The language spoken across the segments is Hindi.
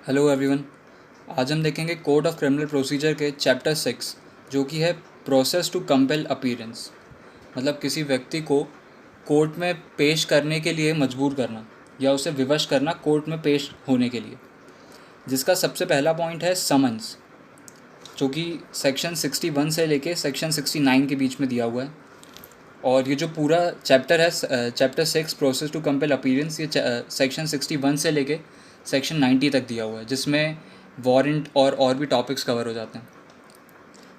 Hello everyone. आज हम देखेंगे कोड ऑफ क्रिमिनल प्रोसीजर के चैप्टर 6 जो कि है प्रोसेस टू कंपेल अपीयरेंस। मतलब किसी व्यक्ति को कोर्ट में पेश करने के लिए मजबूर करना या उसे विवश करना कोर्ट में पेश होने के लिए, जिसका सबसे पहला पॉइंट है समन्स, जो कि सेक्शन 61 से लेके सेक्शन 69 के बीच में दिया हुआ है। और ये जो पूरा चैप्टर है chapter 6 process to compel appearance, ये सेक्शन 61 से लेके सेक्शन 90 तक दिया हुआ है, जिसमें वारंट और भी टॉपिक्स कवर हो जाते हैं।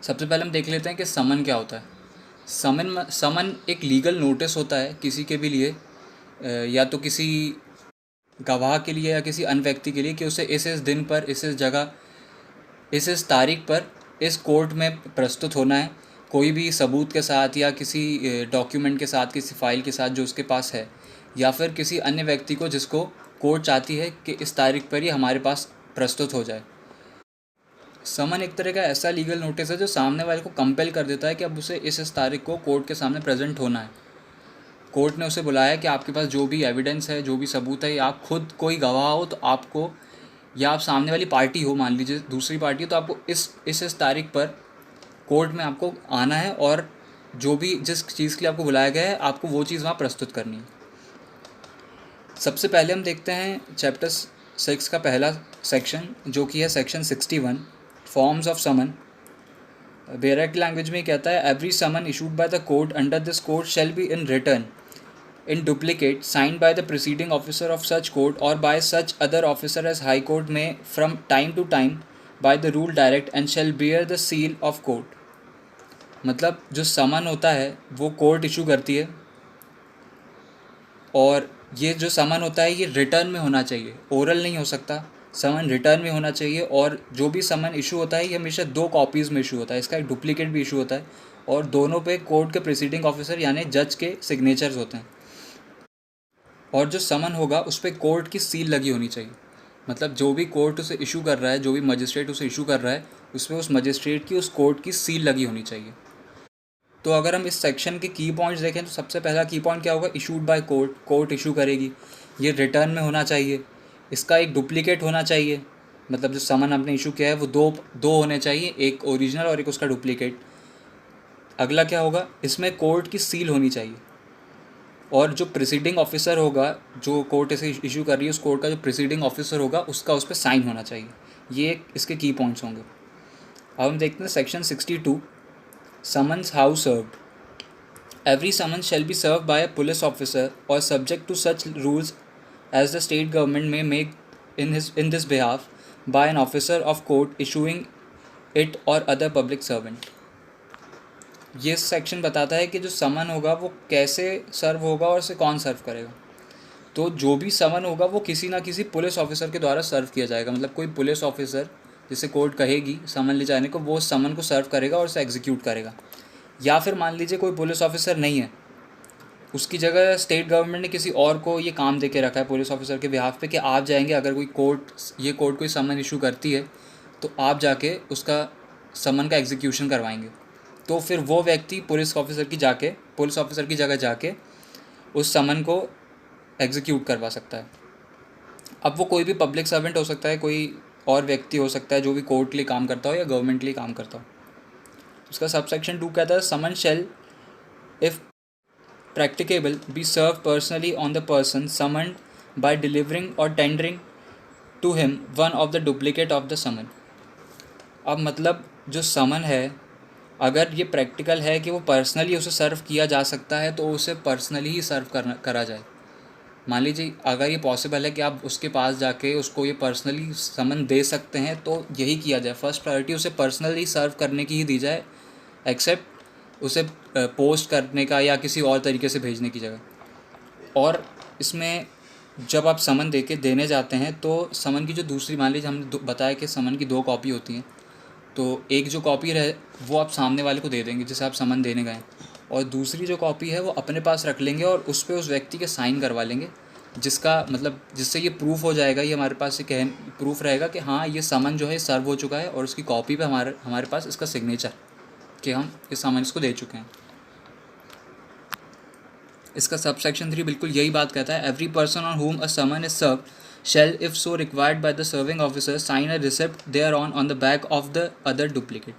सबसे पहले हम देख लेते हैं कि समन क्या होता है। समन एक लीगल नोटिस होता है किसी के भी लिए, या तो किसी गवाह के लिए या किसी अन्य व्यक्ति के लिए, कि उसे इस दिन पर इस जगह इस तारीख पर इस कोर्ट में प्रस्तुत होना है, कोई भी सबूत के साथ या किसी डॉक्यूमेंट के साथ, किसी फाइल के साथ जो उसके पास है, या फिर किसी अन्य व्यक्ति को जिसको कोर्ट चाहती है कि इस तारीख पर ही हमारे पास प्रस्तुत हो जाए। समन एक तरह का ऐसा लीगल नोटिस है जो सामने वाले को कंपेल कर देता है कि अब उसे इस तारीख को कोर्ट के सामने प्रेजेंट होना है। कोर्ट ने उसे बुलाया कि आपके पास जो भी एविडेंस है, जो भी सबूत है, या आप खुद कोई गवाह हो तो आपको, या आप सामने वाली पार्टी हो, मान लीजिए दूसरी पार्टी हो, तो आपको इस तारीख पर कोर्ट में आपको आना है और जो भी जिस चीज़ के लिए आपको बुलाया गया है आपको वो चीज़ वहाँ प्रस्तुत करनी है। सबसे पहले हम देखते हैं चैप्टर 6 का पहला सेक्शन, जो कि है section 61 forms of summon. Direct language में कहता है, every summon issued by the court under this court shall be in return in duplicate signed by the preceding officer of such court or by such other officer as high court may from time to time by the rule direct and shall bear the seal of court। मतलब जो समन होता है वो कोर्ट इशू करती है, और ये जो समन होता है ये रिटर्न में होना चाहिए, ओरल नहीं हो सकता। समन रिटर्न में होना चाहिए, और जो भी समन इशू होता है ये हमेशा 2 कॉपीज़ में इशू होता है। इसका एक डुप्लीकेट भी इशू होता है, और दोनों पे कोर्ट के प्रिसीडिंग ऑफिसर यानी जज के सिग्नेचर्स होते हैं। और जो समन होगा उस पर कोर्ट की सील लगी होनी चाहिए। मतलब जो भी कोर्ट उसे इशू कर रहा है, जो भी मजिस्ट्रेट उसे इशू कर रहा है, उस पर उस मजिस्ट्रेट की, उस कोर्ट की सील लगी होनी चाहिए। तो अगर हम इस सेक्शन के की पॉइंट्स देखें तो सबसे पहला की पॉइंट क्या होगा, issued by court, court issue करेगी, ये रिटर्न में होना चाहिए, इसका एक डुप्लीकेट होना चाहिए। मतलब जो समन आपने इशू किया है वो दो होने चाहिए, एक ओरिजिनल और एक उसका डुप्लीकेट। अगला क्या होगा, इसमें कोर्ट की सील होनी चाहिए, और जो प्रिसीडिंग ऑफिसर होगा, जो कोर्ट इसे इशू कर रही है, उस कोर्ट का जो प्रिसीडिंग ऑफिसर होगा उसका उस पर साइन होना चाहिए। ये इसके की पॉइंट्स होंगे। अब हम देखते हैं section 62 summons how served. Every summons shall be serve by a police officer or subject to such rules as the state government may make in this behalf by an officer of court issuing it or other public servant. ये सेक्शन बताता है कि जो समन होगा वो कैसे सर्व होगा और उसे कौन सर्व करेगा। तो जो भी समन होगा वो किसी ना किसी पुलिस ऑफिसर के द्वारा सर्व किया जाएगा। मतलब कोई पुलिस ऑफिसर जिसे कोर्ट कहेगी समन ले जाने को, वो समन को सर्व करेगा और उसे एग्जीक्यूट करेगा। या फिर मान लीजिए कोई पुलिस ऑफिसर नहीं है, उसकी जगह स्टेट गवर्नमेंट ने किसी और को ये काम दे के रखा है पुलिस ऑफिसर के बिहाफ पे, कि आप जाएंगे, अगर कोई कोर्ट कोई समन इशू करती है तो आप जाके उसका समन का एग्जीक्यूशन करवाएंगे। तो फिर वो व्यक्ति पुलिस ऑफिसर की जगह जाके उस समन को एग्जीक्यूट करवा सकता है। अब वो कोई भी पब्लिक सर्वेंट हो सकता है, कोई और व्यक्ति हो सकता है जो भी कोर्ट के लिए काम करता हो या गवर्नमेंट के लिए काम करता हो। उसका सब सेक्शन 2 कहता है, summon shall if practicable be serve personally on the person summoned by delivering or tendering to him one of the duplicate of the summon. अब मतलब जो समन है, अगर ये प्रैक्टिकल है कि वो पर्सनली उसे सर्व किया जा सकता है तो उसे पर्सनली ही सर्व करा जाए। मान लीजिए अगर ये पॉसिबल है कि आप उसके पास जाके उसको ये पर्सनली समन दे सकते हैं तो यही किया जाए। फर्स्ट प्रायोरिटी उसे पर्सनली सर्व करने की ही दी जाए, एक्सेप्ट उसे पोस्ट करने का या किसी और तरीके से भेजने की जगह। और इसमें जब आप समन देने जाते हैं तो समन की जो दूसरी, मान लीजिए हमने बताया कि समन की 2 कॉपी होती हैं, तो एक जो कॉपी रहे वो आप सामने वाले को दे देंगे जिसे आप समन देने गए, और दूसरी जो कॉपी है वो अपने पास रख लेंगे और उस पर उस व्यक्ति के साइन करवा लेंगे, जिसका मतलब जिससे ये प्रूफ हो जाएगा, ये हमारे पास ये प्रूफ रहेगा कि हाँ ये समन जो है सर्व हो चुका है, और उसकी कॉपी पे हमारे पास इसका सिग्नेचर कि हम इस समन इसको दे चुके हैं। इसका सब सेक्शन 3 बिल्कुल यही बात कहता है, every person on whom a summon is serve shall, if so required by the serving officer, sign a receipt thereon on the back of the other duplicate.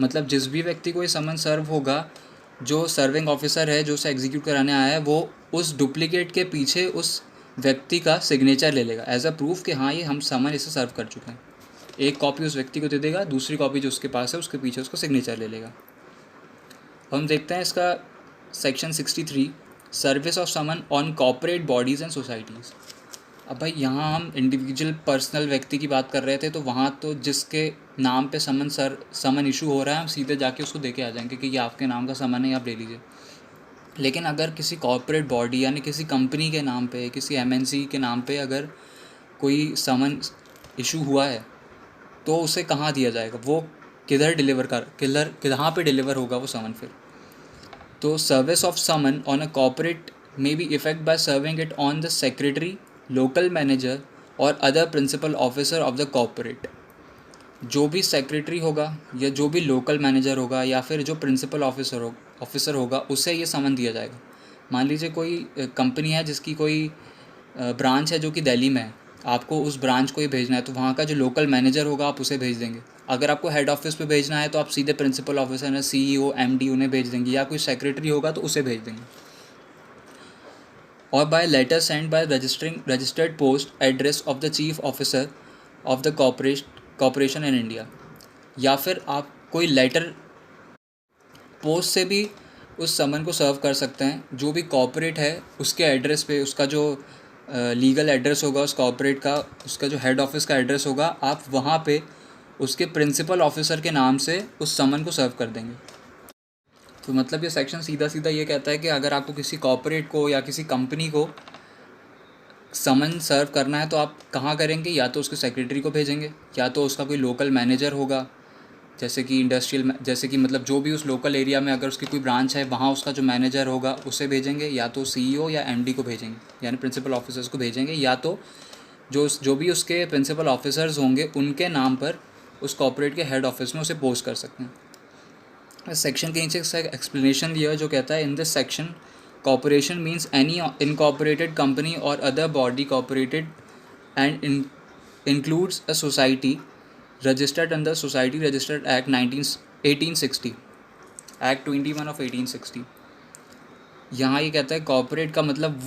मतलब जिस भी व्यक्ति को ये समन सर्व होगा, जो सर्विंग ऑफिसर है जो उसे एग्जीक्यूट कराने आया है, वो उस डुप्लीकेट के पीछे उस व्यक्ति का सिग्नेचर ले लेगा एज अ प्रूफ कि हाँ ये हम समन इसे सर्व कर चुके हैं. एक कॉपी उस व्यक्ति को दे देगा, दूसरी कॉपी जो उसके पास है उसके पीछे उसका सिग्नेचर ले लेगा. हम देखते हैं इसका section 63, service of summon on corporate bodies and societies. अब भाई यहाँ हम इंडिविजुअल पर्सनल व्यक्ति की बात कर रहे थे, तो वहाँ तो जिसके नाम पे समन इशू हो रहा है हम सीधे जाके उसको दे के आ जाएंगे कि ये आपके नाम का समन है, आप ले लीजिए. लेकिन अगर किसी कॉर्पोरेट बॉडी यानी किसी कंपनी के नाम पे, किसी एमएनसी के नाम पे अगर कोई समन इशू हुआ है, तो उसे कहाँ दिया जाएगा, वो कहाँ पे डिलीवर होगा वो समन फिर. तो service of summon on a corporate may be effect by serving it on the secretary, local manager or other principal officer of the corporate. जो भी सेक्रेटरी होगा या जो भी लोकल मैनेजर होगा या फिर जो प्रिंसिपल ऑफिसर होगा उसे ये समन दिया जाएगा. मान लीजिए कोई कंपनी है जिसकी कोई ब्रांच है जो कि दिल्ली में है, आपको उस ब्रांच को ही भेजना है, तो वहाँ का जो लोकल मैनेजर होगा आप उसे भेज देंगे. अगर आपको हेड ऑफिस पे भेजना है तो आप सीधे प्रिंसिपल ऑफिसर है, CEO, MD उन्हें भेज देंगे, या कोई सेक्रेटरी होगा तो उसे भेज देंगे. और by letter send by registered post address of the chief officer of the corporation in India. या फिर आप कोई लेटर पोस्ट से भी उस समन को सर्व कर सकते हैं. जो भी कॉर्पोरेट है उसके एड्रेस पे, उसका जो लीगल एड्रेस होगा उस कॉर्पोरेट का, उसका जो हेड ऑफिस का एड्रेस होगा, आप वहाँ पे उसके प्रिंसिपल ऑफिसर के नाम से उस समन को सर्व कर देंगे. तो मतलब ये सेक्शन सीधा सीधा ये कहता है कि अगर आपको किसी कॉर्पोरेट को या किसी कंपनी को समन सर्व करना है तो आप कहाँ करेंगे, या तो उसके सेक्रेटरी को भेजेंगे, या तो उसका कोई लोकल मैनेजर होगा, जैसे कि मतलब जो भी उस लोकल एरिया में अगर उसकी कोई ब्रांच है वहाँ उसका जो मैनेजर होगा उसे भेजेंगे, या तो CEO या MD को भेजेंगे यानी प्रिंसिपल ऑफिसर्स को भेजेंगे, या तो जो भी उसके प्रिंसिपल ऑफिसर्स होंगे उनके नाम पर उस कॉर्पोरेट के हेड ऑफिस में उसे पोस्ट कर सकते हैं. सेक्शन के नीचे इसका एक्सप्लेनेशन दिया है जो कहता है, in this section corporation means any incorporated company or other body corporated and includes a society registered under society registered act 1860, act 21 of 1860. यहाँ ये कहता है कॉर्पोरेट का मतलब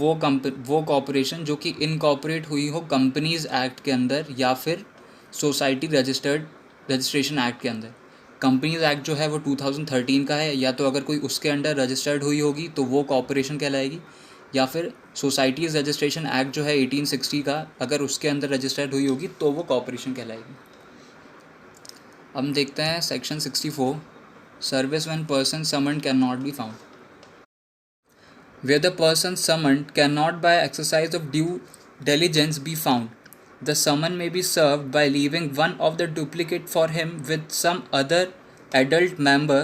वो कॉर्पोरेशन जो कि इनकॉर्पोरेट हुई हो कंपनीज़ एक्ट के अंदर या फिर सोसाइटी रजिस्ट्रेशन एक्ट के अंदर. कंपनीज एक्ट जो है वो 2013 का है, या तो अगर कोई उसके अंडर रजिस्टर्ड हुई होगी तो वो कॉर्पोरेशन कहलाएगी, या फिर सोसाइटीज़ रजिस्ट्रेशन एक्ट जो है 1860 का, अगर उसके अंदर रजिस्टर्ड हुई होगी तो वो कॉर्पोरेशन कहलाएगी. हम देखते हैं section 64, service when person summoned can not be found. Where the person summoned can not by exercise of due diligence be found, the summon may be served by leaving one of the duplicate for him with some other adult member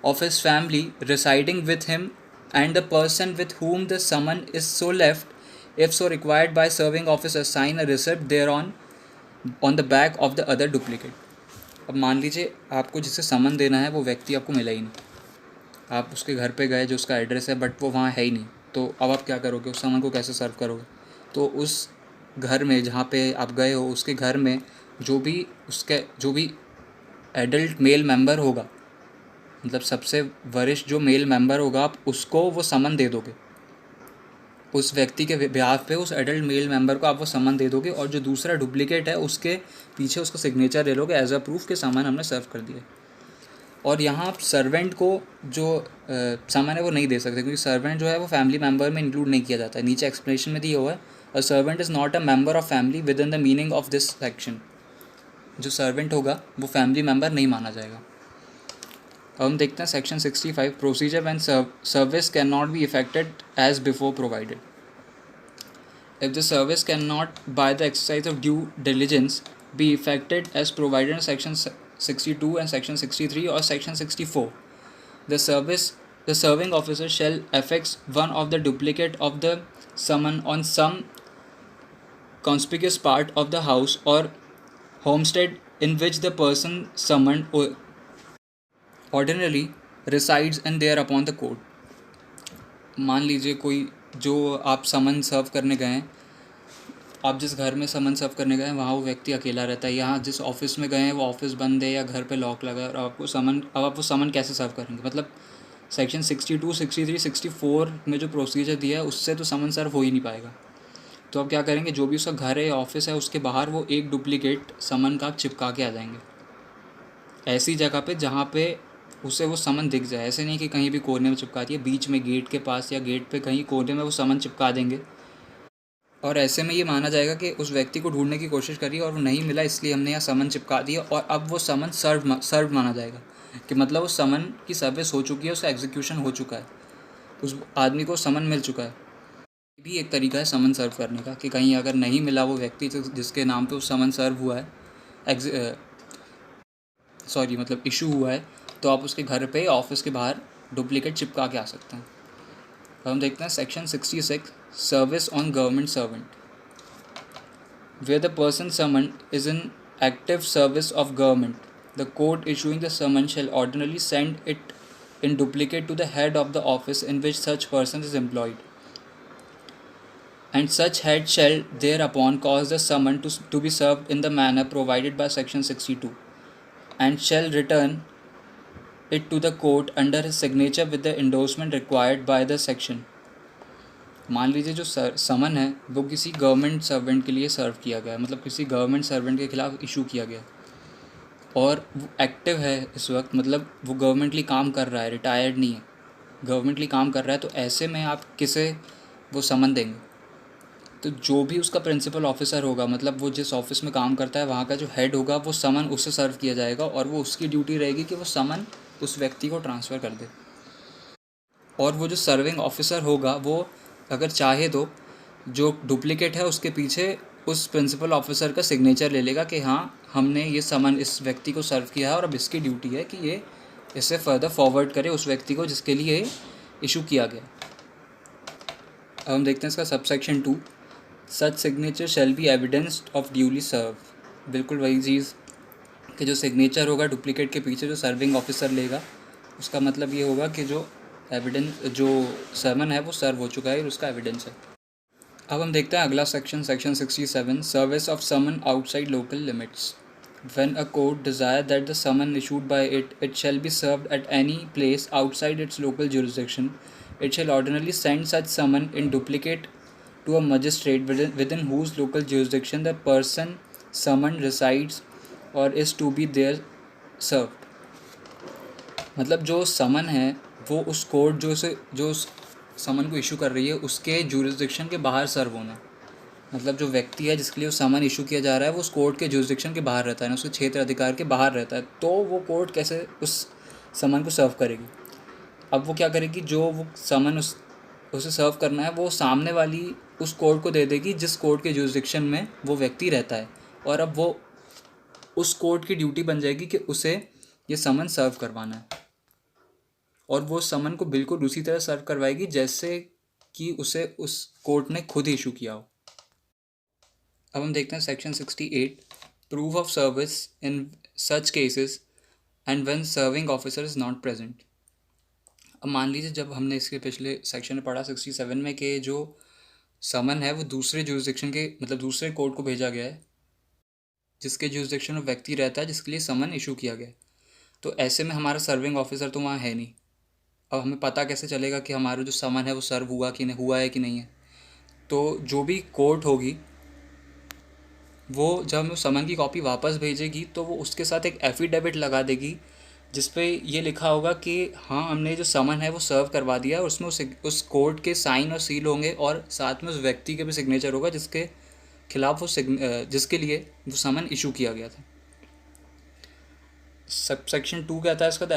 of his family residing with him, and the person with whom the summon is so left, if so required by serving officer, sign a receipt thereon on the back of the other duplicate. अब मान लीजिए आपको जिसे समन देना है वो व्यक्ति आपको मिला ही नहीं, आप उसके घर पे गए जो उसका एड्रेस है बट वो वहाँ है ही नहीं, तो अब आप क्या करोगे, उस समन को कैसे सर्व करोगे. तो उस घर में जहाँ पे आप गए हो उसके घर में जो भी एडल्ट मेल मेंबर होगा, मतलब सबसे वरिष्ठ जो मेल मेंबर होगा, आप उसको वो समन दे दोगे. उस व्यक्ति के बिहाफ पे उस एडल्ट मेल मेंबर को आप वो समन दे दोगे, और जो दूसरा डुप्लीकेट है उसके पीछे उसका सिग्नेचर ले लोगे एज अ प्रूफ के समन हमने सर्व कर दिया. और यहाँ आप सर्वेंट को जो समन है वो नहीं दे सकते, क्योंकि सर्वेंट जो है वो फैमिली मेम्बर में इंक्लूड नहीं किया जाता है. नीचे एक्सप्लेनेशन में दिया हुआ है, a servant is not a member of family with in the meaning of this section. जो सर्वेंट होगा वो फैमिली मेम्बर नहीं माना जाएगा. अब हम देखते हैं section 65, procedure when service can not be effected as before provided. If the service can not by the exercise of due diligence be effected as provided in section 62 and section 63 or section 64, the serving officer shall affix one of the duplicate of the summon on some conspicuous part of the house or homestead in which the person summoned ordinarily resides and thereupon the court. मान लीजिए कोई जो आप समन सर्व करने गए हैं आप जिस घर में समन सर्व करने गए हैं वहाँ वो व्यक्ति अकेला रहता है, यहाँ जिस ऑफिस में गए हैं वो ऑफिस बंद है या घर पे लॉक लगा है, और आपको समन, अब आप वो समन कैसे सर्व करेंगे? मतलब सेक्शन 62, 63, 64 में जो प्रोसीजर दिया है उससे तो समन सर्व हो ही नहीं पाएगा। तो आप क्या करेंगे, जो भी उसका घर है या ऑफिस है उसके बाहर वो एक डुप्लीकेट समन का चिपका के आ जाएंगे, ऐसी जगह पे जहाँ पे उसे वो समन दिख जाए। ऐसे नहीं कि कहीं भी कोने में चिपका दिए, बीच में गेट के पास या गेट पे कहीं कोने में वो समन चिपका देंगे, और ऐसे में ये माना जाएगा कि उस व्यक्ति को ढूंढने की कोशिश करी और वो नहीं मिला, इसलिए हमने यहाँ समन चिपका दिया, और अब वो समन सर्व माना जाएगा कि मतलब उस समन की सर्विस हो चुकी है, उसका एग्जीक्यूशन हो चुका है, उस आदमी को समन मिल चुका है। ये भी एक तरीका है समन सर्व करने का, कि कहीं अगर नहीं मिला वो व्यक्ति जिसके नाम पे उस समन सर्व हुआ है, मतलब इशू हुआ है, तो आप उसके घर पे ऑफिस के बाहर डुप्लीकेट चिपका के आ सकते हैं। अब हम देखते हैं section 66, service on government servant. Where the person summoned is in active service of government, the court issuing the summons shall ordinarily send it in duplicate to the head of the office in which such person is employed, and such head shall thereupon cause the summon to be served in the manner provided by section 62, and shall return it to the court under his signature with the endorsement required by the section। मान लीजिए जो समन है वो किसी गवर्नमेंट सर्वेंट के लिए सर्व किया गया है, मतलब किसी गवर्नमेंट सर्वेंट के खिलाफ इशू किया गया, और वो एक्टिव है इस वक्त, मतलब वो गवर्नमेंटली काम कर रहा है, रिटायर्ड नहीं है, गवर्नमेंटली काम कर रहा है, तो ऐसे में आप किसे वो समन देंगे? तो जो भी उसका प्रिंसिपल ऑफिसर होगा, मतलब वो जिस ऑफिस में काम करता है वहाँ का जो हेड होगा, वो समन उससे सर्व किया जाएगा, और वो उसकी ड्यूटी रहेगी कि वो समन उस व्यक्ति को ट्रांसफ़र कर दे। और वो जो सर्विंग ऑफिसर होगा वो अगर चाहे तो जो डुप्लीकेट है उसके पीछे उस प्रिंसिपल ऑफिसर का सिग्नेचर ले लेगा कि हाँ हमने ये समन इस व्यक्ति को सर्व किया है और अब इसकी ड्यूटी है कि ये इसे फर्दर फॉरवर्ड करे उस व्यक्ति को जिसके लिए इशू किया गया। अब हम देखते हैं इसका subsection 2, such signature shall be evidenced of duly serve. बिल्कुल वही चीज़ कि जो सिग्नेचर होगा डुप्लीकेट के पीछे जो सर्विंग ऑफिसर लेगा, उसका मतलब ये होगा कि जो एविडेंस, जो समन है वो सर्व हो चुका है और उसका एविडेंस है। अब हम देखते हैं अगला section 67, service of summon outside local limits. When a court desire that the summon issued by it shall be served at any place outside its local jurisdiction, it shall ordinarily send such summon in duplicate to a magistrate within whose local jurisdiction the person summoned resides or is to be there served। मतलब जो समन है वो उस कोर्ट जो उस समन को इशू कर रही है उसके जुरिस्डिक्शन के बाहर सर्व होना। मतलब जो व्यक्ति है जिसके लिए वो समन इशू किया जा रहा है वो उस कोर्ट के जुरिस्डिक्शन के बाहर रहता है ना, उसके क्षेत्र अधिकार के बाहर रहता है, तो वो कोर्ट कैसे उस समन को सर्व करेगी? अब वो क्या करेगी, जो वो समन उसे सर्व करना है वो सामने वाली उस कोर्ट को दे देगी जिस कोर्ट के जुरिस्डिक्शन में वो व्यक्ति रहता है, और अब वो उस कोर्ट की ड्यूटी बन जाएगी कि उसे ये समन सर्व करवाना है, और वो समन को बिल्कुल उसी तरह सर्व करवाएगी जैसे कि उसे उस कोर्ट ने खुद इशू किया हो। अब हम देखते हैं section 68, proof of service in such cases and when serving officer is not present. अब मान लीजिए जब हमने इसके पिछले सेक्शन में पढ़ा 67 में कि जो समन है वो दूसरे जुरिस्डिक्शन के, मतलब दूसरे कोर्ट को भेजा गया है जिसके जुरिस्डिक्शन में व्यक्ति रहता है जिसके लिए समन इशू किया गया है, तो ऐसे में हमारा सर्विंग ऑफिसर तो वहाँ है नहीं। अब हमें पता कैसे चलेगा कि हमारा जो समन है वो सर्व हुआ कि नहीं, हुआ है कि नहीं है? तो जो भी कोर्ट होगी वो जब हमें समन की कॉपी वापस भेजेगी तो वो उसके साथ एक एफिडेविट लगा देगी जिस पे ये लिखा होगा कि हाँ हमने जो समन है वो सर्व करवा दिया, और उसमें उस कोर्ट के साइन और सील होंगे, और साथ में उस व्यक्ति के भी सिग्नेचर होगा जिसके खिलाफ वो जिसके लिए वो समन इशू किया गया था। सबसेक्शन 2 कहता है इसका, the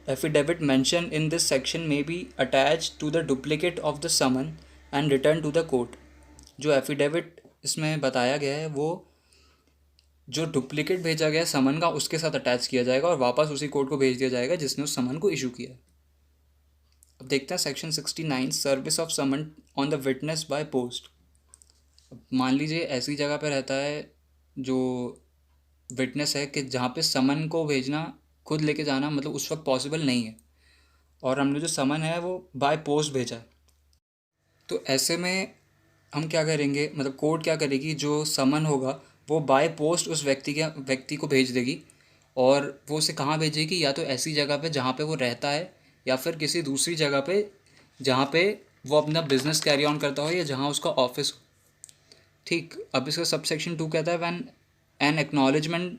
affidavit mention in this section may be attach to the duplicate of the summon and return to the court. जो एफिडेविट इसमें बताया गया है वो जो डुप्लीकेट भेजा गया है समन का उसके साथ अटैच किया जाएगा और वापस उसी कोर्ट को भेज दिया जाएगा जिसने उस समन को इशू किया। अब देखते हैं section 69, service of summon on the witness by post. मान लीजिए ऐसी जगह पर रहता है जो विटनेस है कि जहाँ पे समन को भेजना, खुद लेके जाना मतलब उस वक्त पॉसिबल नहीं है, और हमने जो समन है वो बाय पोस्ट भेजा है, तो ऐसे में हम क्या करेंगे, मतलब कोर्ट क्या करेगी, जो समन होगा वो बाय पोस्ट उस व्यक्ति को भेज देगी। और वो उसे कहाँ भेजेगी, या तो ऐसी जगह पे जहाँ पे वो रहता है, या फिर किसी दूसरी जगह पे जहाँ पे वो अपना बिजनेस कैरी ऑन करता हो, या जहाँ उसका ऑफिस हो। ठीक, अब इसका सब सेक्शन 2 कहता है when an acknowledgement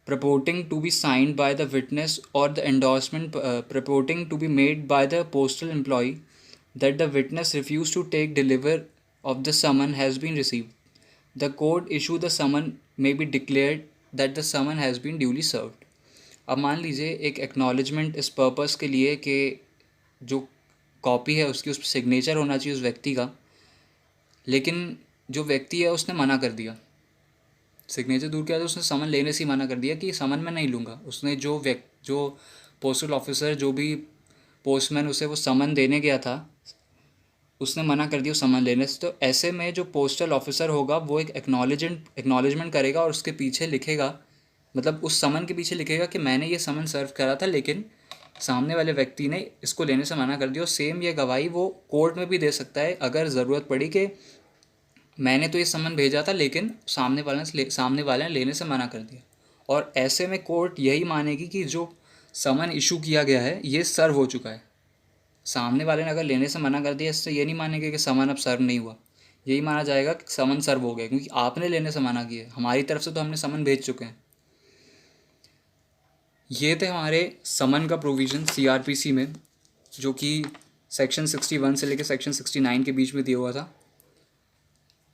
purporting to be signed by the witness or the endorsement purporting to be made by the postal employee that the witness refused to take deliver of the summon has been received. The court issue the summon may be declared that the summon has been duly served. अब मान लीजिए एक एक्नॉलेजमेंट इस पर्पस के लिए कि जो कॉपी है उसकी उस पर सिग्नेचर होना चाहिए उस व्यक्ति का, लेकिन जो व्यक्ति है उसने मना कर दिया, सिग्नेचर दूर किया तो उसने समन लेने से ही मना कर दिया कि समन मैं नहीं लूँगा। उसने जो पोस्टल ऑफिसर, जो भी पोस्टमैन उसे वो समन देने गया था, उसने मना कर दिया समन लेने से। तो ऐसे में जो पोस्टल ऑफिसर होगा वो एक एक्नॉलेजमेंट करेगा और उसके पीछे लिखेगा, मतलब उस समन के पीछे लिखेगा कि मैंने ये समन सर्व करा था, लेकिन सामने वाले व्यक्ति ने इसको लेने से मना कर दिया। और सेम ये गवाही वो कोर्ट में भी दे सकता है अगर ज़रूरत पड़ी कि मैंने तो ये समन भेजा था लेकिन सामने वाले ने लेने से मना कर दिया। और ऐसे में कोर्ट यही मानेगी कि जो समन इशू किया गया है ये सर्व हो चुका है। सामने वाले ने अगर लेने से मना कर दिया, इससे ये नहीं मानेंगे कि समन अब सर्व नहीं हुआ, यही माना जाएगा कि समन सर्व हो गया, क्योंकि आपने लेने से मना किया, हमारी तरफ से तो हमने समन भेज चुके हैं। ये थे हमारे समन का प्रोविज़न सीआरपीसी में, जो कि सेक्शन 61 से लेकर सेक्शन 69 के बीच में दिया हुआ था।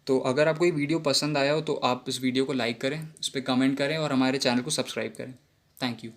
तो अगर आपको ये वीडियो पसंद आया हो तो आप इस वीडियो को लाइक करें, इस पर कमेंट करें और हमारे चैनल को सब्सक्राइब करें। Thank you.